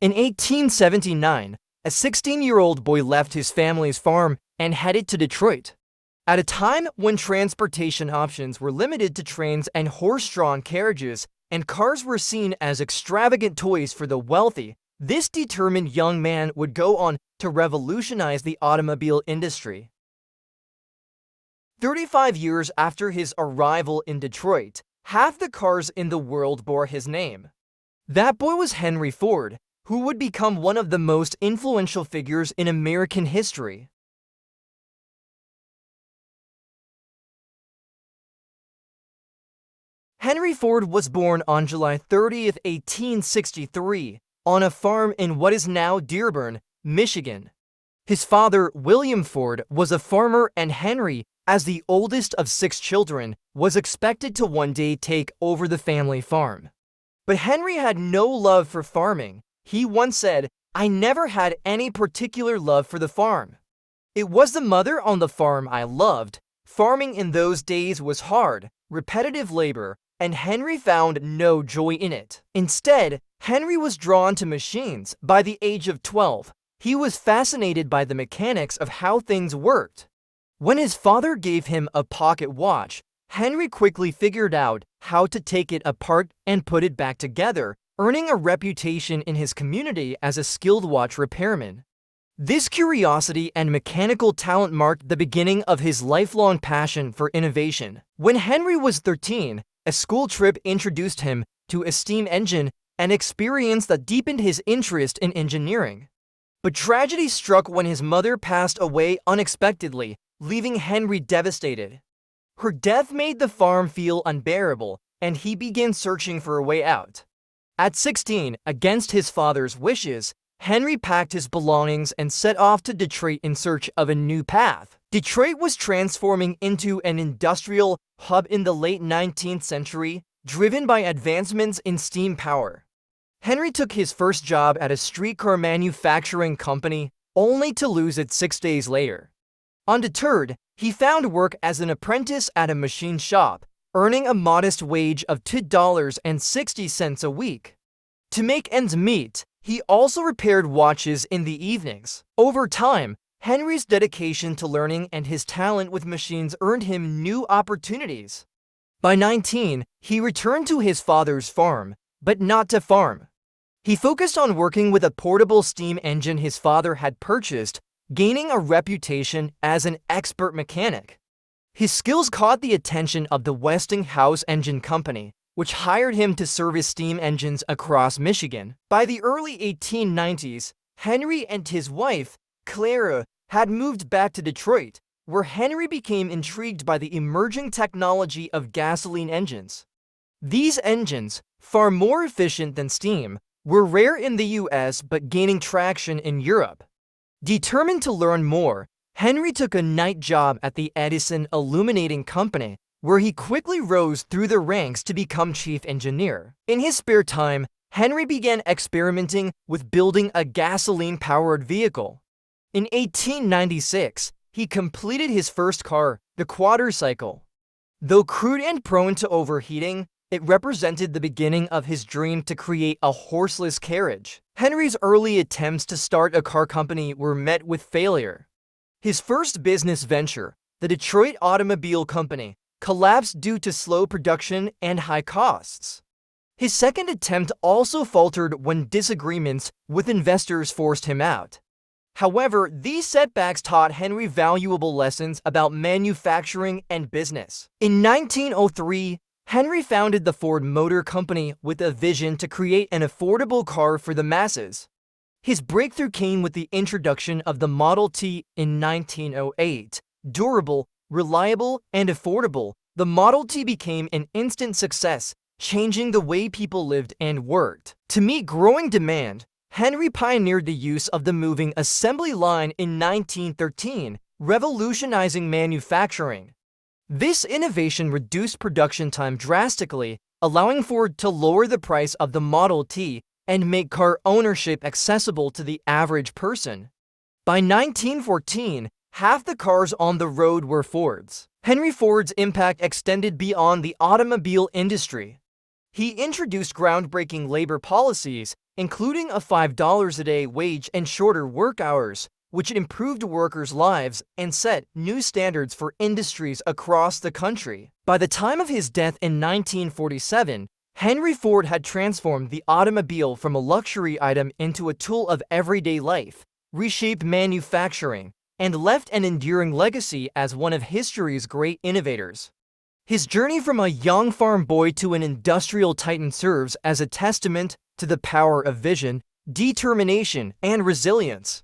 In 1879, a 16-year-old boy left his family's farm and headed to Detroit. At a time when transportation options were limited to trains and horse-drawn carriages, and cars were seen as extravagant toys for the wealthy, this determined young man would go on to revolutionize the automobile industry. 35 years after his arrival in Detroit, half the cars in the world bore his name. That boy was Henry Ford, who would become one of the most influential figures in American history. Henry Ford was born on July 30, 1863, on a farm in what is now Dearborn, Michigan. His father, William Ford, was a farmer, and Henry, as the oldest of 6 children, was expected to one day take over the family farm. But Henry had no love for farming. He once said, "I never had any particular love for the farm. It was the mother on the farm I loved. Farming in those days was hard, repetitive labor, and Henry found no joy in it. Instead, Henry was drawn to machines. By the age of 12, he was fascinated by the mechanics of how things worked. When his father gave him a pocket watch, Henry quickly figured out how to take it apart and put it back together, earning a reputation in his community as a skilled watch repairman. This curiosity and mechanical talent marked the beginning of his lifelong passion for innovation. When Henry was 13, a school trip introduced him to a steam engine, an experience that deepened his interest in engineering. But tragedy struck when his mother passed away unexpectedly, leaving Henry devastated. Her death made the farm feel unbearable, and he began searching for a way out. At 16, against his father's wishes, Henry packed his belongings and set off to Detroit in search of a new path. Detroit was transforming into an industrial hub in the late 19th century, driven by advancements in steam power. Henry took his first job at a streetcar manufacturing company, only to lose it 6 days later. Undeterred, he found work as an apprentice at a machine shop, earning a modest wage of $2.60 a week. To make ends meet, he also repaired watches in the evenings. Over time, Henry's dedication to learning and his talent with machines earned him new opportunities. By 19, he returned to his father's farm, but not to farm. He focused on working with a portable steam engine his father had purchased, gaining a reputation as an expert mechanic. His skills caught the attention of the Westinghouse Engine Company, which hired him to service steam engines across Michigan. By the early 1890s, Henry and his wife, Clara, had moved back to Detroit, where Henry became intrigued by the emerging technology of gasoline engines. These engines, far more efficient than steam, were rare in the US but gaining traction in Europe. Determined to learn more, Henry took a night job at the Edison Illuminating Company, where he quickly rose through the ranks to become chief engineer. In his spare time, Henry began experimenting with building a gasoline-powered vehicle. In 1896, he completed his first car, the quadricycle. Though crude and prone to overheating, it represented the beginning of his dream to create a horseless carriage. Henry's early attempts to start a car company were met with failure. His first business venture, the Detroit Automobile Company, collapsed due to slow production and high costs. His second attempt also faltered when disagreements with investors forced him out. However, these setbacks taught Henry valuable lessons about manufacturing and business. In 1903, Henry founded the Ford Motor Company with a vision to create an affordable car for the masses. His breakthrough came with the introduction of the Model T in 1908. Durable, reliable, and affordable, the Model T became an instant success, changing the way people lived and worked. To meet growing demand, Henry pioneered the use of the moving assembly line in 1913, revolutionizing manufacturing. This innovation reduced production time drastically, allowing Ford to lower the price of the Model T and make car ownership accessible to the average person. By 1914, half the cars on the road were Fords. Henry Ford's impact extended beyond the automobile industry. He introduced groundbreaking labor policies, including a $5 a day wage and shorter work hours, which improved workers' lives and set new standards for industries across the country. By the time of his death in 1947, Henry Ford had transformed the automobile from a luxury item into a tool of everyday life, reshaped manufacturing, and left an enduring legacy as one of history's great innovators. His journey from a young farm boy to an industrial titan serves as a testament to the power of vision, determination, and resilience.